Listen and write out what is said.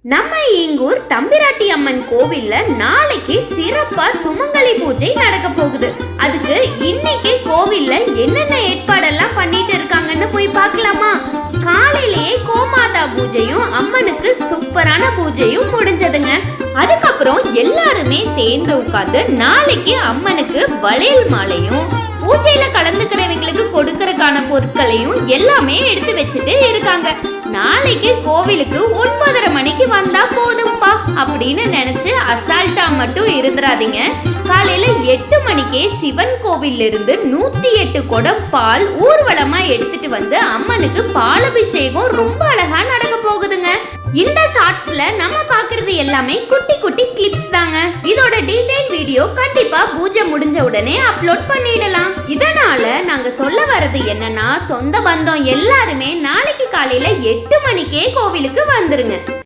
நம்ம இங்கூர் தம்பிராட்டி அம்மன் கோவில்ல நாளைக்கு சிறப்பா சுமங்கலி பூஜை நடக்க போகுது. அதுக்கு இன்னைக்கு கோவில்ல என்னென்ன ஏற்பாடெல்லாம் பண்ணிட்டு இருக்காங்கன்னு போய் பார்க்கலாமா? காலையிலேயே கோமாதா பூஜையும் அம்மனுக்கு சூப்பரான பூஜையும் முடிஞ்சதுங்க. அதுக்கப்புறம் எல்லாருமே சேர்ந்து உட்கார்ந்து நாளைக்கு அம்மனுக்கு வளையல் மாலையும் பூஜையில கலந்துக்கிறவங்களுக்கு கொடுக்கறதுக்கான பொருட்களையும் எல்லாமே எடுத்து வச்சுட்டு இருக்காங்க. நாளைக்கு கோவிலுக்கு 9:30 மணிக்கு வந்தா போதும்பா அப்படின்னு நினைச்சு அசால்ட்டா மட்டும் இருந்துராதீங்க. காலையில 8 மணிக்கே சிவன் கோவில்ல இருந்து 108 குடம் பால் ஊர்வலமா எடுத்துட்டு வந்து அம்மனுக்கு பாலபிஷேகம் ரொம்ப அழகா நடக்க போகுதுங்க. இந்த ஷார்ட்ஸ்ல நம்ம பாக்குறது எல்லாமே குட்டி குட்டி கிளிப்ஸ் தாங்க. இதோட டீடைல் வீடியோ கண்டிப்பா பூஜை முடிஞ்ச உடனே அப்லோட் பண்ணிடலாம். இதனால நாங்க சொல்ல வர்றது என்னன்னா, சொந்த பந்தம் எல்லாருமே நாளைக்கு காலையில 8 மணிக்கே கோவிலுக்கு வந்துருங்க.